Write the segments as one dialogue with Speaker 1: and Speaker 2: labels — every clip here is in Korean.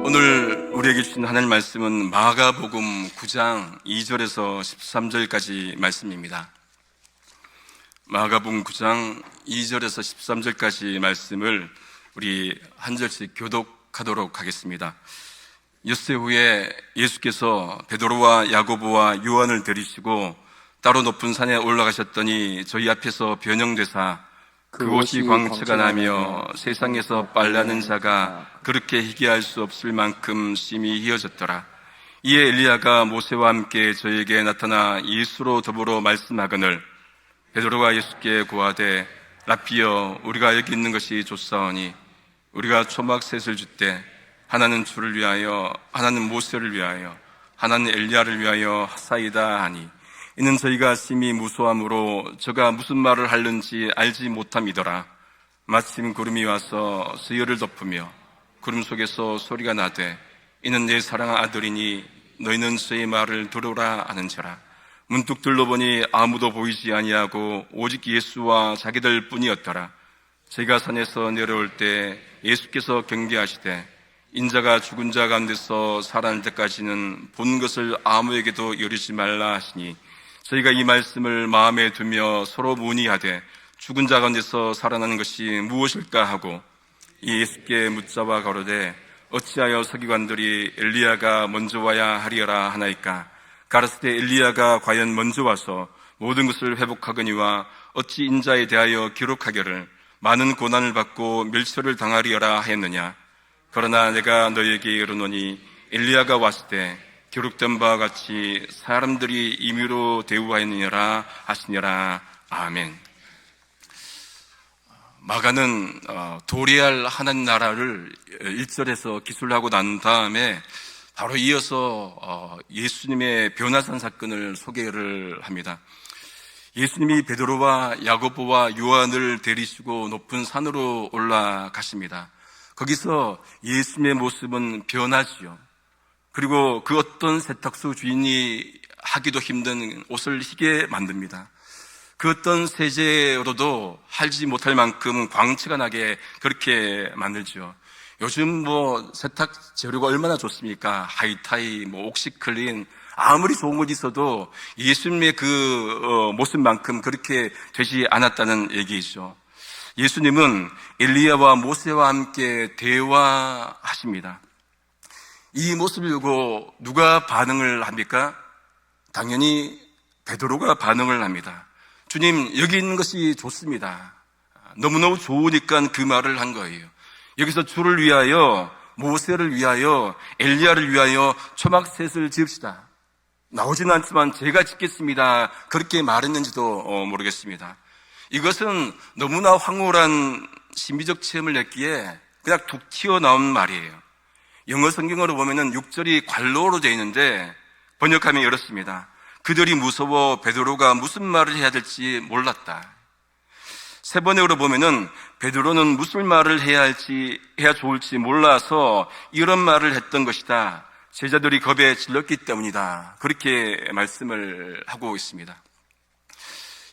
Speaker 1: 오늘 우리에게 주신 하나님 말씀은 마가복음 9장 2절에서 13절까지 말씀입니다. 마가복음 9장 2절에서 13절까지 말씀을 우리 한 절씩 교독하도록 하겠습니다. 엿새 후에 예수께서 베드로와 야고보와 요한을 데리시고 따로 높은 산에 올라가셨더니 저희 앞에서 변형되사 그곳이 광채가 나며 세상에서 빨라는 자가 그렇게 희귀할 수 없을 만큼 심히 희어졌더라. 이에 엘리야가 모세와 함께 저에게 나타나 예수로 더불어 말씀하거늘 베드로가 예수께 고하되 라피여 우리가 여기 있는 것이 좋사오니 우리가 초막셋을 줍되 하나는 주를 위하여 하나는 모세를 위하여 하나는 엘리야를 위하여 하사이다 하니 이는 저희가 심히 무소함으로 저가 무슨 말을 하는지 알지 못함이더라. 마침 구름이 와서 수여를 덮으며 구름 속에서 소리가 나되 이는 내 사랑한 아들이니 너희는 저의 말을 들으라 하는지라. 문득 둘러보니 아무도 보이지 아니하고 오직 예수와 자기들 뿐이었더라. 저희가 산에서 내려올 때 예수께서 경계하시되 인자가 죽은 자 가운데서 살아날 때까지는 본 것을 아무에게도 여리지 말라 하시니 저희가 이 말씀을 마음에 두며 서로 문의하되 죽은 자 가운데서 살아나는 것이 무엇일까 하고 예수께 묻자와 가로되 어찌하여 서기관들이 엘리야가 먼저 와야 하리라 하나이까. 가라사대 엘리야가 과연 먼저 와서 모든 것을 회복하거니와 어찌 인자에 대하여 기록하기를 많은 고난을 받고 멸절을 당하리라 하였느냐. 그러나 내가 너희에게 이르노니 엘리야가 왔을 때 기록된 바와 같이 사람들이 임의로 대우하였느니라 하시니라. 아멘. 마가는 도래할 하나님 나라를 1절에서 기술하고 난 다음에 바로 이어서 예수님의 변화산 사건을 소개를 합니다. 예수님이 베드로와 야고보와 요한을 데리시고 높은 산으로 올라가십니다. 거기서 예수님의 모습은 변하지요. 그리고 그 어떤 세탁소 주인이 하기도 힘든 옷을 희게 만듭니다. 그 어떤 세제로도 할지 못할 만큼 광채가 나게 그렇게 만들죠. 요즘 세탁 재료가 얼마나 좋습니까? 하이타이, 옥시클린, 아무리 좋은 곳이 있어도 예수님의 그 모습만큼 그렇게 되지 않았다는 얘기이죠. 예수님은 엘리야와 모세와 함께 대화하십니다. 이 모습을 보고 누가 반응을 합니까? 당연히 베드로가 반응을 합니다. 주님, 여기 있는 것이 좋습니다. 너무너무 좋으니까 그 말을 한 거예요. 여기서 주를 위하여, 모세를 위하여, 엘리야를 위하여 초막셋을 지읍시다. 나오지는 않지만 제가 짓겠습니다. 그렇게 말했는지도 모르겠습니다. 이것은 너무나 황홀한 신비적 체험을 했기에 그냥 툭 튀어나온 말이에요. 영어 성경으로 보면은 6절이 관로로 되어 있는데 번역하면 이렇습니다. 그들이 무서워 베드로가 무슨 말을 해야 될지 몰랐다. 세 번역으로 보면은 베드로는 무슨 말을 해야 좋을지 몰라서 이런 말을 했던 것이다. 제자들이 겁에 질렸기 때문이다. 그렇게 말씀을 하고 있습니다.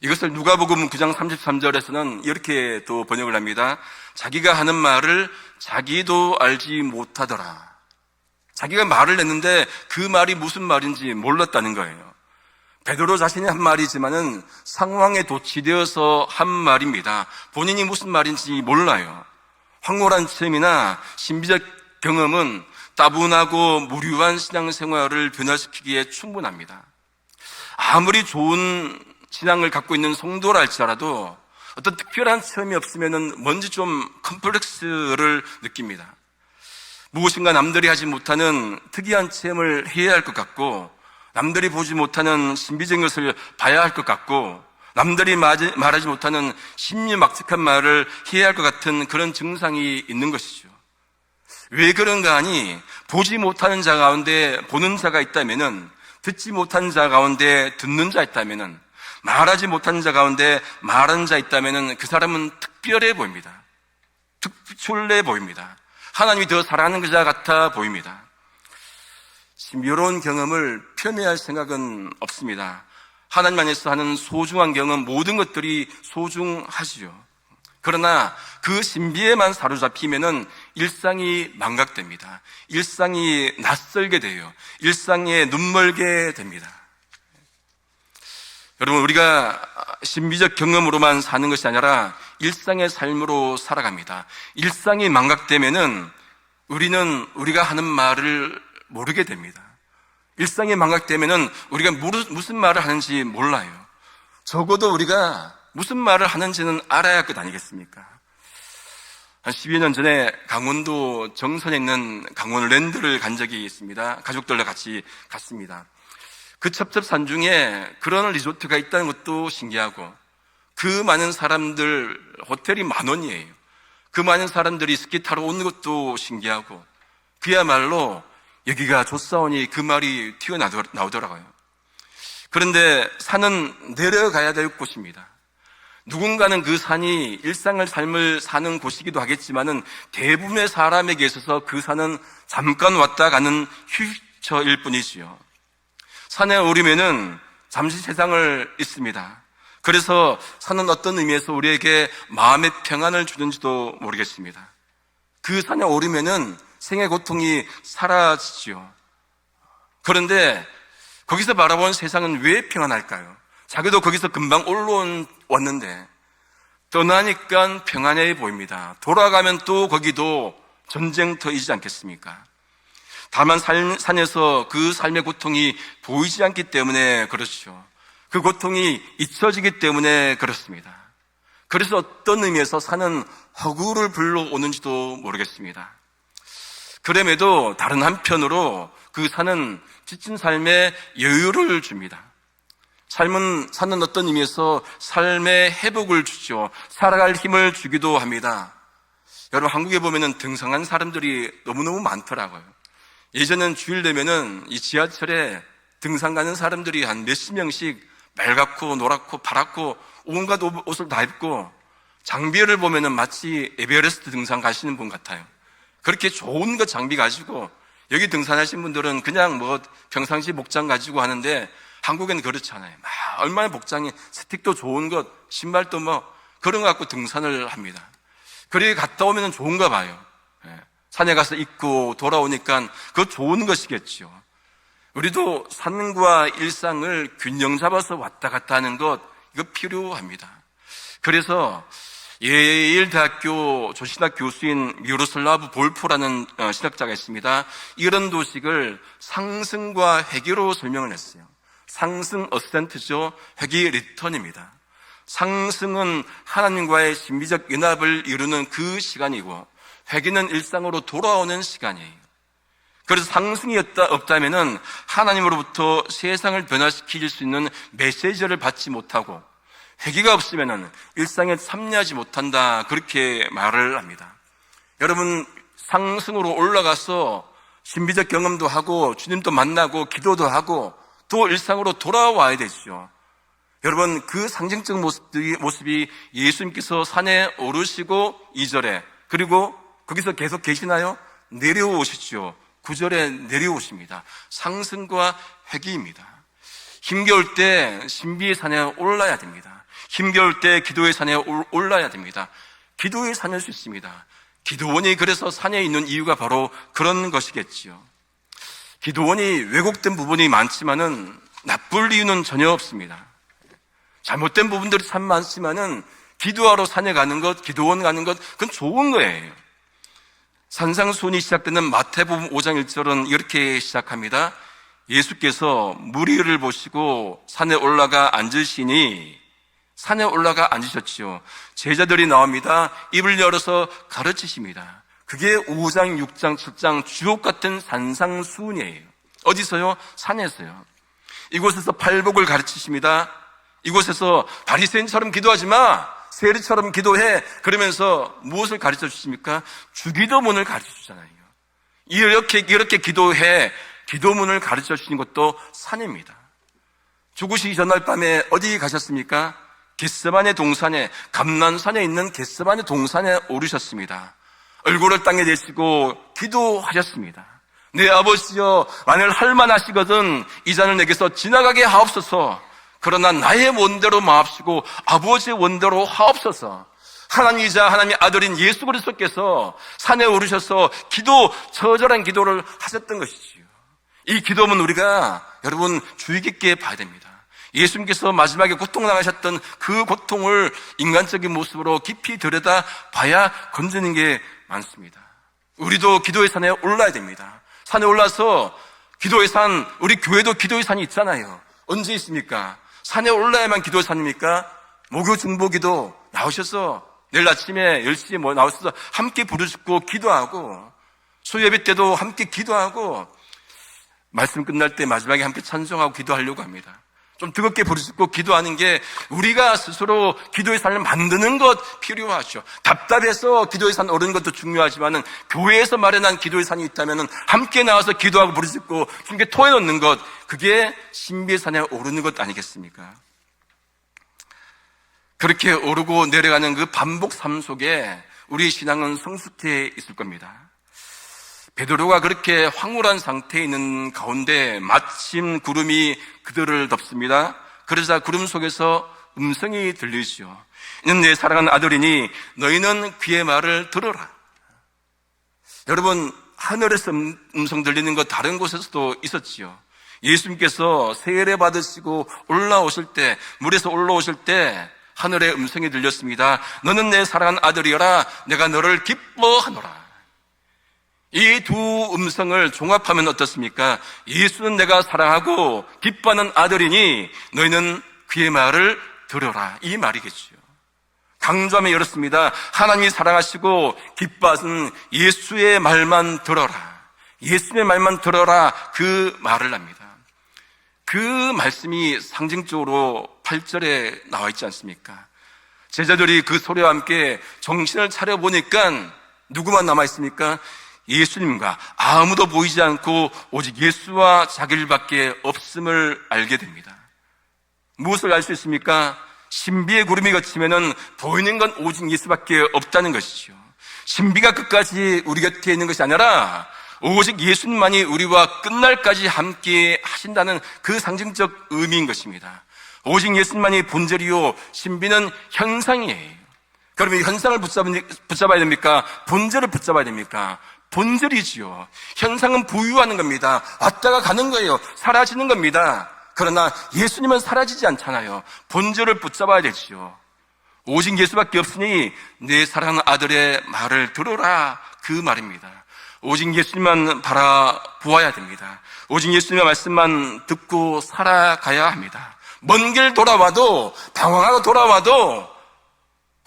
Speaker 1: 이것을 누가복음 9장 33절에서는 이렇게 또 번역을 합니다. 자기가 하는 말을 자기도 알지 못하더라. 자기가 말을 했는데 그 말이 무슨 말인지 몰랐다는 거예요. 베드로 자신이 한 말이지만은 상황에 도취되어서 한 말입니다. 본인이 무슨 말인지 몰라요. 황홀한 체험이나 신비적 경험은 따분하고 무료한 신앙생활을 변화시키기에 충분합니다. 아무리 좋은 신앙을 갖고 있는 성도라 할지라도 어떤 특별한 체험이 없으면은 뭔지 좀 컴플렉스를 느낍니다. 무엇인가 남들이 하지 못하는 특이한 체험을 해야 할 것 같고, 남들이 보지 못하는 신비적인 것을 봐야 할 것 같고, 남들이 말하지 못하는 신묘막측한 말을 해야 할 것 같은 그런 증상이 있는 것이죠. 왜 그런가 하니 보지 못하는 자 가운데 보는 자가 있다면은, 듣지 못하는 자 가운데 듣는 자 있다면은, 말하지 못하는 자 가운데 말하는 자 있다면은 그 사람은 특별해 보입니다. 특출해 보입니다. 하나님이 더 사랑하는 자 같아 보입니다. 신비로운 경험을 폄훼할 생각은 없습니다. 하나님 안에서 하는 소중한 경험, 모든 것들이 소중하지요. 그러나 그 신비에만 사로잡히면은 일상이 망각됩니다. 일상이 낯설게 돼요. 일상에 눈멀게 됩니다. 여러분, 우리가 신비적 경험으로만 사는 것이 아니라 일상의 삶으로 살아갑니다. 일상이 망각되면은 우리는 우리가 하는 말을 모르게 됩니다. 일상이 망각되면은 우리가 무슨 말을 하는지 몰라요. 적어도 우리가 무슨 말을 하는지는 알아야 할 것 아니겠습니까? 한 12여 년 전에 강원도 정선에 있는 강원랜드를 간 적이 있습니다. 가족들과 같이 갔습니다. 그 첩첩산 중에 그런 리조트가 있다는 것도 신기하고, 그 많은 사람들, 호텔이 10,000원이에요. 그 많은 사람들이 스키 타러 오는 것도 신기하고, 그야말로 여기가 좋사오니 그 말이 튀어나오더라고요. 그런데 산은 내려가야 될 곳입니다. 누군가는 그 산이 일상의 삶을 사는 곳이기도 하겠지만은 대부분의 사람에게 있어서 그 산은 잠깐 왔다 가는 휴식처일 뿐이지요. 산에 오르면은 잠시 세상을 잊습니다. 그래서 산은 어떤 의미에서 우리에게 마음의 평안을 주는지도 모르겠습니다. 그 산에 오르면은 생의 고통이 사라지죠. 그런데 거기서 바라본 세상은 왜 평안할까요? 자기도 거기서 금방 올라왔는데 떠나니까 평안해 보입니다. 돌아가면 또 거기도 전쟁터이지 않겠습니까? 다만 산에서 그 삶의 고통이 보이지 않기 때문에 그렇죠. 그 고통이 잊혀지기 때문에 그렇습니다. 그래서 어떤 의미에서 산은 허구를 불러오는지도 모르겠습니다. 그럼에도 다른 한편으로 그 산은 지친 삶에 여유를 줍니다. 산은 어떤 의미에서 삶의 회복을 주죠. 살아갈 힘을 주기도 합니다. 여러분, 한국에 보면은 등산한 사람들이 너무너무 많더라고요. 예전엔 주일 되면은 이 지하철에 등산 가는 사람들이 한 몇십 명씩 맑고 노랗고 파랗고 온갖 옷을 다 입고 장비를 보면은 마치 에베레스트 등산 가시는 분 같아요. 그렇게 좋은 거 장비 가지고, 여기 등산하신 분들은 그냥 평상시 복장 가지고 하는데 한국에는 그렇지 않아요. 얼마나 복장이, 스틱도 좋은 것, 신발도 그런 거 갖고 등산을 합니다. 그리고 갔다 오면 좋은가 봐요. 산에 가서 입고 돌아오니까 그거 좋은 것이겠죠. 우리도 산과 일상을 균형 잡아서 왔다 갔다 하는 것, 이거 필요합니다. 그래서 예일대학교 조신학 교수인 미로슬라브 볼포라는 신학자가 있습니다. 이런 도식을 상승과 회귀로 설명을 했어요. 상승 어센트죠. 회귀 리턴입니다. 상승은 하나님과의 신비적 연합을 이루는 그 시간이고, 회귀는 일상으로 돌아오는 시간이에요. 그래서 상승이 없다면은 하나님으로부터 세상을 변화시킬 수 있는 메시지를 받지 못하고, 회개가 없으면은 일상에 참여하지 못한다, 그렇게 말을 합니다. 여러분, 상승으로 올라가서 신비적 경험도 하고 주님도 만나고 기도도 하고 또 일상으로 돌아와야 되죠. 여러분, 그 상징적 모습이 예수님께서 산에 오르시고 2절에, 그리고 거기서 계속 계시나요? 내려오시죠. 9절에 내려오십니다. 상승과 회귀입니다. 힘겨울 때 신비의 산에 올라야 됩니다. 힘겨울 때 기도의 산에 올라야 됩니다. 기도의 산일 수 있습니다. 기도원이 그래서 산에 있는 이유가 바로 그런 것이겠지요. 기도원이 왜곡된 부분이 많지만은 나쁠 이유는 전혀 없습니다. 잘못된 부분들이 참 많지만은 기도하러 산에 가는 것, 기도원 가는 것, 그건 좋은 거예요. 산상수훈이 시작되는 마태복음 5장 1절은 이렇게 시작합니다. 예수께서 무리를 보시고 산에 올라가 앉으시니, 산에 올라가 앉으셨지요. 제자들이 나옵니다. 입을 열어서 가르치십니다. 그게 5장, 6장, 7장 주옥 같은 산상수훈이에요. 어디서요? 산에서요. 이곳에서 팔복을 가르치십니다. 이곳에서 바리새인처럼 기도하지 마, 세리처럼 기도해, 그러면서 무엇을 가르쳐 주십니까? 주기도문을 가르쳐 주잖아요. 이렇게 기도해, 기도문을 가르쳐 주시는 것도 산입니다. 죽으시기 전날 밤에 어디 가셨습니까? 겟세마네 동산에, 감난산에 있는 겟세마네 동산에 오르셨습니다. 얼굴을 땅에 대시고 기도하셨습니다. 내 아버지여, 만일 할만하시거든 이 잔을 내게서 지나가게 하옵소서. 그러나 나의 원대로 마옵시고 아버지의 원대로 하옵소서. 하나님이자 하나님의 아들인 예수 그리스도께서 산에 오르셔서 처절한 기도를 하셨던 것이지요. 이 기도문 우리가 여러분 주의 깊게 봐야 됩니다. 예수님께서 마지막에 고통당하셨던 그 고통을 인간적인 모습으로 깊이 들여다 봐야 건지는 게 많습니다. 우리도 기도의 산에 올라야 됩니다. 산에 올라서 기도의 산, 우리 교회도 기도의 산이 있잖아요. 언제 있습니까? 산에 올라야만 기도의 산입니까? 목요 중보기도 나오셔서 내일 아침에 10시에 나오셔서 함께 부르짖고 기도하고, 수요예배 때도 함께 기도하고, 말씀 끝날 때 마지막에 함께 찬송하고 기도하려고 합니다. 좀 뜨겁게 부르짖고 기도하는 게 우리가 스스로 기도의 산을 만드는 것 필요하죠. 답답해서 기도의 산 오르는 것도 중요하지만 교회에서 마련한 기도의 산이 있다면 함께 나와서 기도하고 부르짖고 주님께 토해놓는 것, 그게 신비의 산에 오르는 것 아니겠습니까? 그렇게 오르고 내려가는 그 반복 삶 속에 우리 신앙은 성숙해 있을 겁니다. 베드로가 그렇게 황홀한 상태에 있는 가운데 마침 구름이 그들을 덮습니다. 그러자 구름 속에서 음성이 들리시오. 이는 내 사랑하는 아들이니 너희는 그의 말을 들어라. 여러분, 하늘에서 음성 들리는 거 다른 곳에서도 있었지요. 예수님께서 세례 받으시고 올라오실 때, 물에서 올라오실 때 하늘의 음성이 들렸습니다. 너는 내 사랑하는 아들이여라. 내가 너를 기뻐하노라. 이 두 음성을 종합하면 어떻습니까? 예수는 내가 사랑하고 기뻐하는 아들이니 너희는 그의 말을 들어라. 이 말이겠죠. 강조하면 이렇습니다. 하나님이 사랑하시고 기뻐하신 예수의 말만 들어라. 예수의 말만 들어라. 그 말을 합니다. 그 말씀이 상징적으로 8절에 나와 있지 않습니까? 제자들이 그 소리와 함께 정신을 차려보니까 누구만 남아있습니까? 예수님과 아무도 보이지 않고 오직 예수와 자기들밖에 없음을 알게 됩니다. 무엇을 알 수 있습니까? 신비의 구름이 걷히면은 보이는 건 오직 예수밖에 없다는 것이죠. 신비가 끝까지 우리 곁에 있는 것이 아니라 오직 예수님만이 우리와 끝날까지 함께 하신다는 그 상징적 의미인 것입니다. 오직 예수님만이 본질이요, 신비는 현상이에요. 그러면 현상을 붙잡아야 됩니까? 본질을 붙잡아야 됩니까? 본질이지요. 현상은 부유하는 겁니다. 왔다가 가는 거예요. 사라지는 겁니다. 그러나 예수님은 사라지지 않잖아요. 본질을 붙잡아야 되지요. 오직 예수밖에 없으니 내 사랑하는 아들의 말을 들어라. 그 말입니다. 오직 예수님만 바라보아야 됩니다. 오직 예수님의 말씀만 듣고 살아가야 합니다. 먼 길 돌아와도, 방황하고 돌아와도,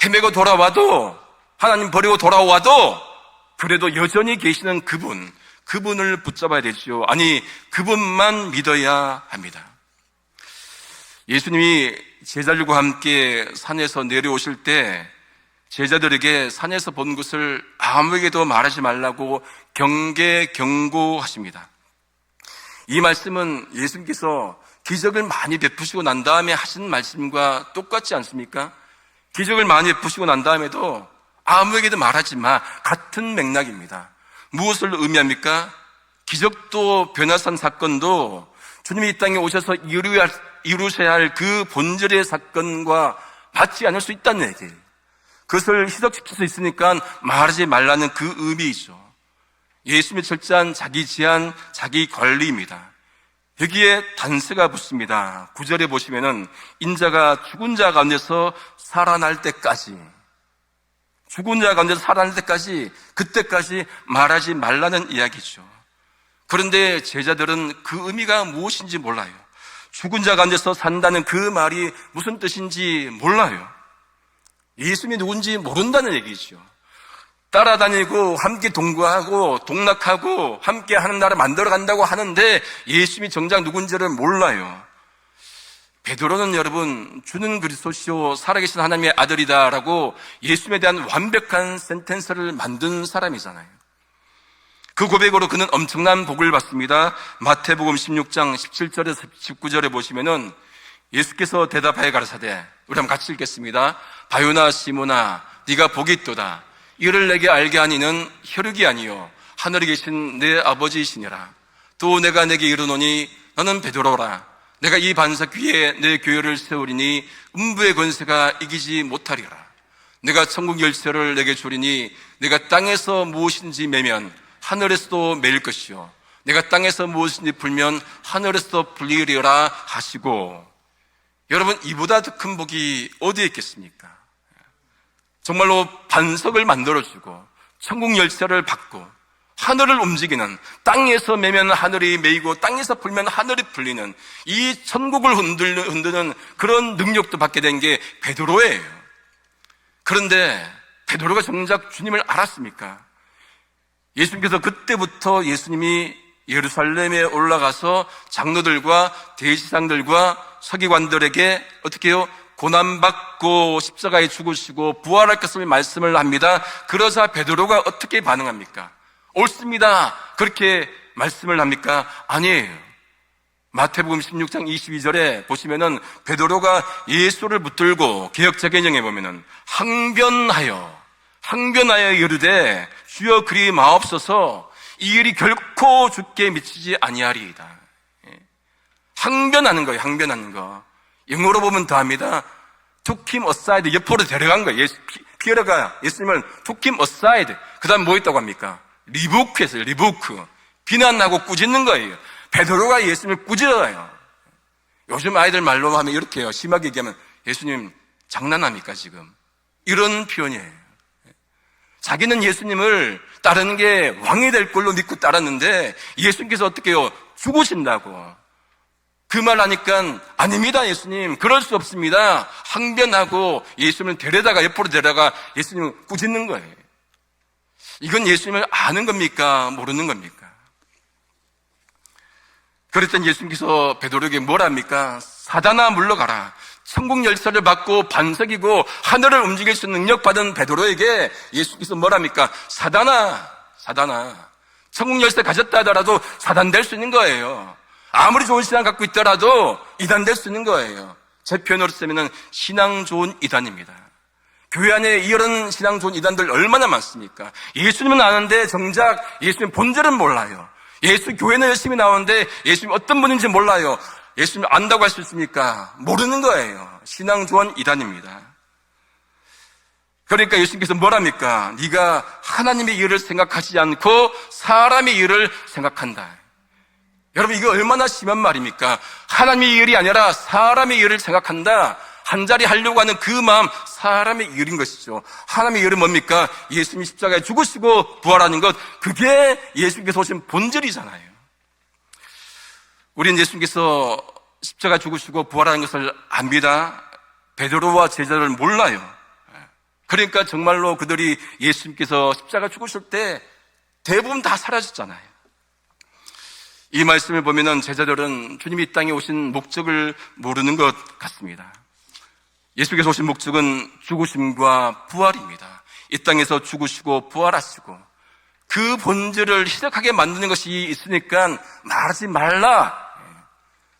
Speaker 1: 헤매고 돌아와도, 하나님 버리고 돌아와도 그래도 여전히 계시는 그분을 붙잡아야 되지요. 아니, 그분만 믿어야 합니다. 예수님이 제자들과 함께 산에서 내려오실 때 제자들에게 산에서 본 것을 아무에게도 말하지 말라고 경고하십니다. 이 말씀은 예수님께서 기적을 많이 베푸시고 난 다음에 하신 말씀과 똑같지 않습니까? 기적을 많이 베푸시고 난 다음에도 아무에게도 말하지 마. 같은 맥락입니다. 무엇을 의미합니까? 기적도 변화산 사건도 주님이 이 땅에 오셔서 이루셔야 할 그 본질의 사건과 맞지 않을 수 있다는 얘기예요. 그것을 희석시킬 수 있으니까 말하지 말라는 그 의미이죠. 예수님의 철저한 자기 제한, 자기 관리입니다. 여기에 단서가 붙습니다. 9절에 보시면은 인자가 죽은 자 가운데서 살아날 때까지, 죽은 자 가운데서 살아날 때까지, 그때까지 말하지 말라는 이야기죠. 그런데 제자들은 그 의미가 무엇인지 몰라요. 죽은 자 가운데서 산다는 그 말이 무슨 뜻인지 몰라요. 예수님이 누군지 모른다는 얘기죠. 따라다니고 함께 동거하고 동락하고 함께 하는 나라를 만들어 간다고 하는데 예수님이 정작 누군지를 몰라요. 베드로는 여러분, 주는 그리스도시요 살아계신 하나님의 아들이다라고 예수님에 대한 완벽한 센텐스를 만든 사람이잖아요. 그 고백으로 그는 엄청난 복을 받습니다. 마태복음 16장 17절에서 19절에 보시면은 예수께서 대답하여 가라사대, 우리 한번 같이 읽겠습니다. 바요나 시모나, 네가 복이 있도다. 이를 내게 알게 하니는 혈육이 아니요 하늘에 계신 내 아버지이시니라. 또 내가 내게 이르노니 너는 베드로라. 내가 이 반석 위에 내 교회를 세우리니 음부의 권세가 이기지 못하리라. 내가 천국 열쇠를 내게 주리니 내가 땅에서 무엇인지 매면 하늘에서도 매일 것이요 내가 땅에서 무엇인지 불면 하늘에서 불리리라 하시고. 여러분, 이보다 더 큰 복이 어디에 있겠습니까? 정말로 반석을 만들어주고 천국 열쇠를 받고 하늘을 움직이는, 땅에서 매면 하늘이 매이고 땅에서 불면 하늘이 불리는 이 천국을 흔드는 그런 능력도 받게 된 게 베드로예요. 그런데 베드로가 정작 주님을 알았습니까? 예수님께서 그때부터 예수님이 예루살렘에 올라가서 장로들과 대제사장들과 서기관들에게 어떻게 해요? 고난받고 십자가에 죽으시고 부활할 것을 말씀을 합니다. 그러자 베드로가 어떻게 반응합니까? 옳습니다. 그렇게 말씀을 합니까? 아니에요. 마태복음 16장 22절에 보시면은 베드로가 예수를 붙들고 개역자개정에 보면은 항변하여 이르되 주여 그리 마옵소서 이 일이 결코 주께 미치지 아니하리이다. 항변하는 거예요. 항변하는 거. 영어로 보면 더합니다. took him aside, 옆으로 데려간 거예요. 피에로가 예수님을 took him aside. 그 다음 뭐 있다고 합니까? 리부크 했어요. 리부크. 비난하고 꾸짖는 거예요. 베드로가 예수님을 꾸짖어요. 요즘 아이들 말로 하면 이렇게 해요. 심하게 얘기하면 예수님 장난합니까 지금? 이런 표현이에요. 자기는 예수님을 따르는 게 왕이 될 걸로 믿고 따랐는데 예수님께서 어떻게 해요? 죽으신다고. 그 말 하니까 아닙니다 예수님, 그럴 수 없습니다. 항변하고 예수님을 옆으로 데려다가 예수님을 꾸짖는 거예요. 이건 예수님을 아는 겁니까? 모르는 겁니까? 그랬더니 예수님께서 베드로에게 뭘 합니까? 사단아 물러가라. 천국 열쇠를 받고 반석이고 하늘을 움직일 수 있는 능력받은 베드로에게 예수님께서 뭘 합니까? 사단아 천국 열쇠 가졌다 하더라도 사단 될 수 있는 거예요. 아무리 좋은 신앙 갖고 있더라도 이단 될 수 있는 거예요. 제 표현으로 쓰면 신앙 좋은 이단입니다. 교회 안에 이런 신앙 좋은 이단들 얼마나 많습니까? 예수님은 아는데 정작 예수님 본질은 몰라요. 예수 교회는 열심히 나오는데 예수님 어떤 분인지 몰라요. 예수님 안다고 할 수 있습니까? 모르는 거예요. 신앙 좋은 이단입니다. 그러니까 예수님께서 뭐랍니까? 네가 하나님의 일을 생각하지 않고 사람의 일을 생각한다. 여러분, 이거 얼마나 심한 말입니까? 하나님의 일이 아니라 사람의 일을 생각한다. 한 자리 하려고 하는 그 마음, 사람의 일인 것이죠. 하나님의 일은 뭡니까? 예수님이 십자가에 죽으시고 부활하는 것, 그게 예수님께서 오신 본질이잖아요. 우리는 예수님께서 십자가에 죽으시고 부활하는 것을 압니다. 베드로와 제자를 몰라요. 그러니까 정말로 그들이 예수님께서 십자가에 죽으실 때 대부분 다 사라졌잖아요. 이 말씀을 보면은 제자들은 주님이 이 땅에 오신 목적을 모르는 것 같습니다. 예수께서 오신 목적은 죽으심과 부활입니다. 이 땅에서 죽으시고 부활하시고 그 본질을 희석하게 만드는 것이 있으니까 말하지 말라.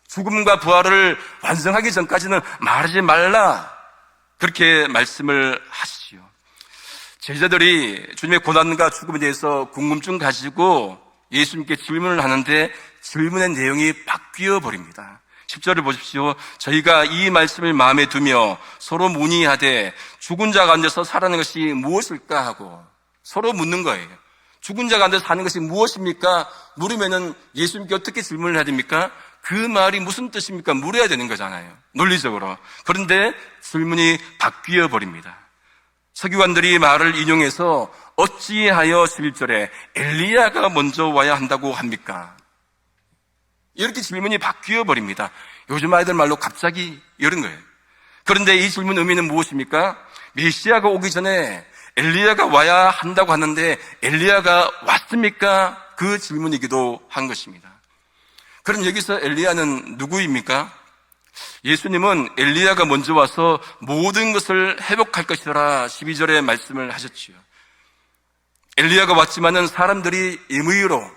Speaker 1: 죽음과 부활을 완성하기 전까지는 말하지 말라. 그렇게 말씀을 하시지요. 제자들이 주님의 고난과 죽음에 대해서 궁금증 가지고 예수님께 질문을 하는데 질문의 내용이 바뀌어 버립니다. 10절을 보십시오. 저희가 이 말씀을 마음에 두며 서로 문의하되 죽은 자가 앉아서 사는 것이 무엇일까 하고 서로 묻는 거예요. 죽은 자가 앉아서 사는 것이 무엇입니까? 물으면은 예수님께 어떻게 질문을 해야 됩니까? 그 말이 무슨 뜻입니까? 물어야 되는 거잖아요. 논리적으로. 그런데 질문이 바뀌어 버립니다. 서기관들이 말을 인용해서 어찌하여 11절에 엘리야가 먼저 와야 한다고 합니까? 이렇게 질문이 바뀌어 버립니다. 요즘 아이들 말로 갑자기 이런 거예요. 그런데 이 질문 의미는 무엇입니까? 메시아가 오기 전에 엘리야가 와야 한다고 하는데 엘리야가 왔습니까? 그 질문이기도 한 것입니다. 그럼 여기서 엘리야는 누구입니까? 예수님은 엘리야가 먼저 와서 모든 것을 회복할 것이라 12절에 말씀을 하셨지요. 엘리야가 왔지만은 사람들이 임의로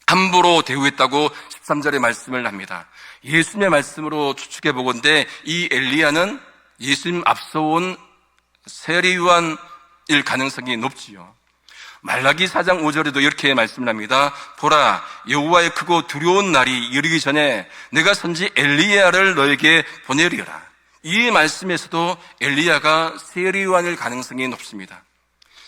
Speaker 1: 함부로 대우했다고 13절에 말씀을 합니다. 예수님의 말씀으로 추측해 보건대 이 엘리야는 예수님 앞서온 세례요한일 가능성이 높지요. 말라기 4장 5절에도 이렇게 말씀을 합니다. 보라, 여호와의 크고 두려운 날이 이르기 전에 내가 선지 엘리야를 너에게 보내리라. 이 말씀에서도 엘리야가 세례요한일 가능성이 높습니다.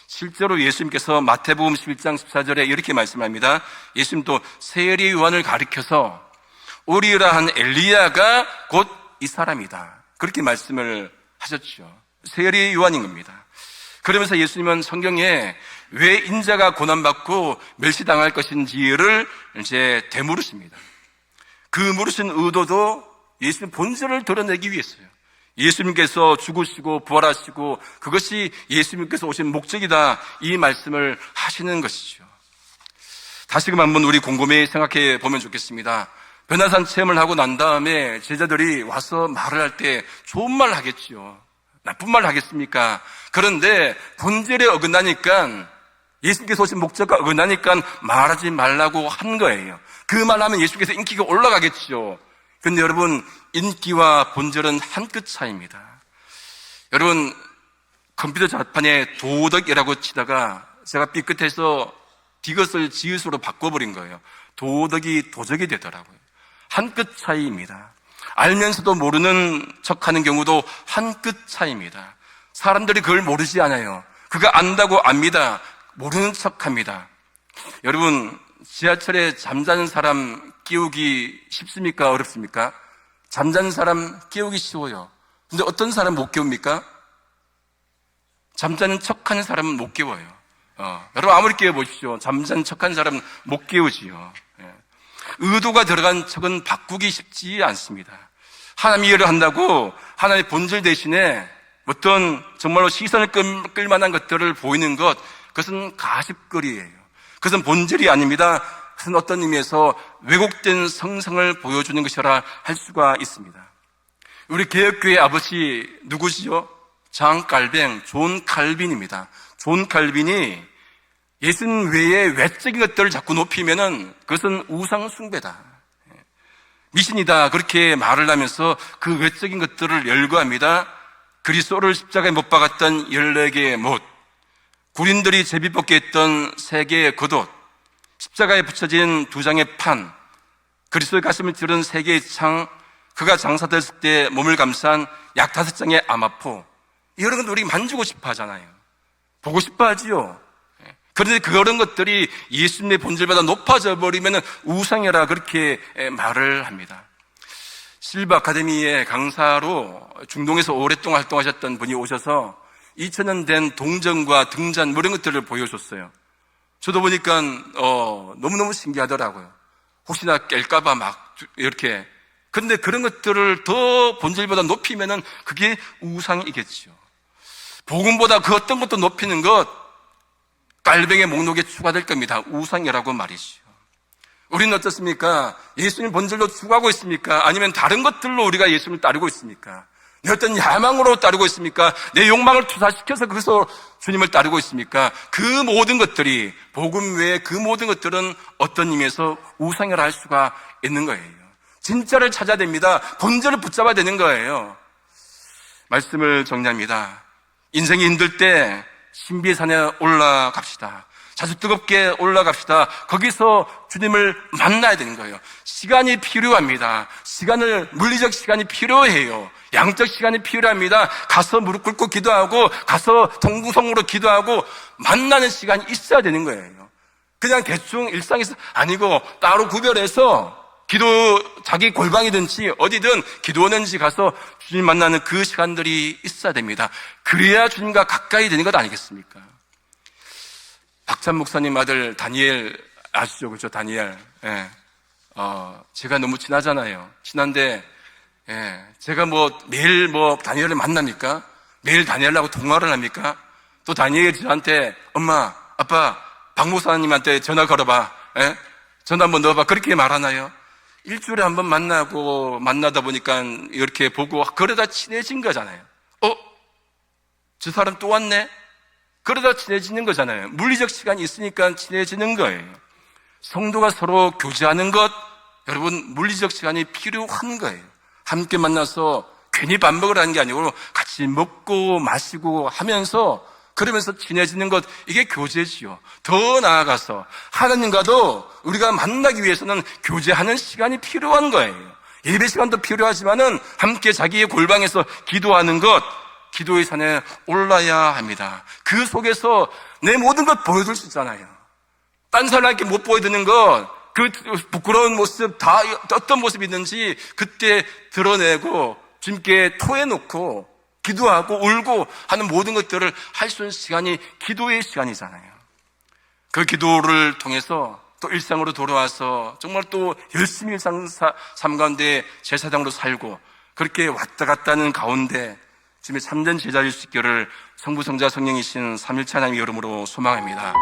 Speaker 1: 실제로 예수님께서 마태복음 11장 14절에 이렇게 말씀합니다. 예수님도 세례요한을 가리켜서 오리라 한 엘리야가 곧 이 사람이다, 그렇게 말씀을 하셨죠. 세례요한인 겁니다. 그러면서 예수님은 성경에 왜 인자가 고난받고 멸시당할 것인지를 이제 되물으십니다. 그 물으신 의도도 예수님 본질을 드러내기 위해서요. 예수님께서 죽으시고 부활하시고 그것이 예수님께서 오신 목적이다, 이 말씀을 하시는 것이죠. 다시금 한번 우리 곰곰이 생각해 보면 좋겠습니다. 변화산 체험을 하고 난 다음에 제자들이 와서 말을 할 때 좋은 말 하겠죠. 나쁜 말 하겠습니까? 그런데 본질에 어긋나니까, 예수님께서 오신 목적과 어긋나니까 말하지 말라고 한 거예요. 그 말하면 예수님께서 인기가 올라가겠죠. 그런데 여러분, 인기와 본질은 한 끗 차이입니다. 여러분, 컴퓨터 자판에 도덕이라고 치다가 제가 삐끗해서 디귿을 지읒으로 바꿔버린 거예요. 도덕이 도적이 되더라고요. 한 끗 차이입니다. 알면서도 모르는 척하는 경우도 한 끗 차이입니다. 사람들이 그걸 모르지 않아요. 그거 안다고 압니다. 모르는 척합니다. 여러분, 지하철에 잠자는 사람 깨우기 쉽습니까? 어렵습니까? 잠자는 사람 깨우기 쉬워요. 근데 어떤 사람 못 깨웁니까? 잠자는 척하는 사람은 못 깨워요. 여러분 아무리 깨워보십시오. 잠자는 척하는 사람은 못 깨우지요. 의도가 들어간 척은 바꾸기 쉽지 않습니다. 하나님 이해를 한다고 하나님의 본질 대신에 어떤 정말로 시선을 끌 만한 것들을 보이는 것, 그것은 가십거리예요. 그것은 본질이 아닙니다. 그것은 어떤 의미에서 왜곡된 성성을 보여주는 것이라 할 수가 있습니다. 우리 개혁교회 아버지 누구시죠? 장 칼뱅, 존 칼빈입니다. 존 칼빈이 예수님 외에 외적인 것들을 자꾸 높이면은 그것은 우상 숭배다, 미신이다, 그렇게 말을 하면서 그 외적인 것들을 열거합니다. 그리스도를 십자가에 못 박았던 14개의 못, 구린들이 제비 뽑게 했던 3개의 겉옷, 십자가에 붙여진 2장의 판, 그리스도의 가슴을 찌른 3개의 창, 그가 장사됐을 때 몸을 감싼 약 5장의 암화포, 이런 건 우리 만지고 싶어 하잖아요. 보고 싶어 하지요. 그런데 그런 것들이 예수님의 본질보다 높아져 버리면 우상이라 그렇게 말을 합니다. 실버 아카데미의 강사로 중동에서 오랫동안 활동하셨던 분이 오셔서 2000년 된 동전과 등잔 이런 것들을 보여줬어요. 저도 보니까 너무너무 신기하더라고요. 혹시나 깰까봐 막 이렇게. 그런데 그런 것들을 더 본질보다 높이면은 그게 우상이겠죠. 복음보다 그 어떤 것도 높이는 것, 깔뱅의 목록에 추가될 겁니다. 우상이라고 말이죠. 우리는 어떻습니까? 예수님 본질로 추구하고 있습니까? 아니면 다른 것들로 우리가 예수님을 따르고 있습니까? 내 어떤 야망으로 따르고 있습니까? 내 욕망을 투사시켜서 그것으로 주님을 따르고 있습니까? 그 모든 것들이, 복음 외에 그 모든 것들은 어떤 의미에서 우상이라 할 수가 있는 거예요. 진짜를 찾아야 됩니다. 본질을 붙잡아야 되는 거예요. 말씀을 정리합니다. 인생이 힘들 때 신비의 산에 올라갑시다. 자주 뜨겁게 올라갑시다. 거기서 주님을 만나야 되는 거예요. 시간이 필요합니다. 물리적 시간이 필요해요. 양적 시간이 필요합니다. 가서 무릎 꿇고 기도하고, 가서 통성으로 기도하고, 만나는 시간이 있어야 되는 거예요. 그냥 대충 일상에서 아니고 따로 구별해서 자기 골방이든지 어디든 기도원인지 가서 주님 만나는 그 시간들이 있어야 됩니다. 그래야 주님과 가까이 되는 것 아니겠습니까? 박찬 목사님 아들 다니엘 아시죠? 그렇죠? 다니엘. 예. 제가 너무 친하잖아요. 친한데, 제가 매일 다니엘을 만납니까? 매일 다니엘하고 통화를 합니까? 또 다니엘이 저한테 엄마, 아빠, 박 목사님한테 전화 걸어봐. 전화 한번 넣어봐. 그렇게 말하나요? 일주일에 한 번 만나다 보니까 이렇게 보고 그러다 친해진 거잖아요. 저 사람 또 왔네? 그러다 친해지는 거잖아요. 물리적 시간이 있으니까 친해지는 거예요. 성도가 서로 교제하는 것, 여러분 물리적 시간이 필요한 거예요. 함께 만나서 괜히 밥 먹으러 하는 게 아니고 같이 먹고 마시고 하면서 그러면서 친해지는 것, 이게 교제지요. 더 나아가서 하나님과도 우리가 만나기 위해서는 교제하는 시간이 필요한 거예요. 예배 시간도 필요하지만은 함께 자기의 골방에서 기도하는 것, 기도의 산에 올라야 합니다. 그 속에서 내 모든 것 보여줄 수 있잖아요. 딴 사람에게 못 보여드리는 것, 그 부끄러운 모습, 다 어떤 모습이든지 그때 드러내고 주님께 토해놓고 기도하고 울고 하는 모든 것들을 할 수 있는 시간이 기도의 시간이잖아요. 그 기도를 통해서 또 일상으로 돌아와서 정말 또 열심히 일상 삶 가운데 제사장으로 살고 그렇게 왔다 갔다 하는 가운데 주님의 참된 제자일 수 있기를 성부, 성자, 성령이신 삼일체 하나님의 이름으로 소망합니다.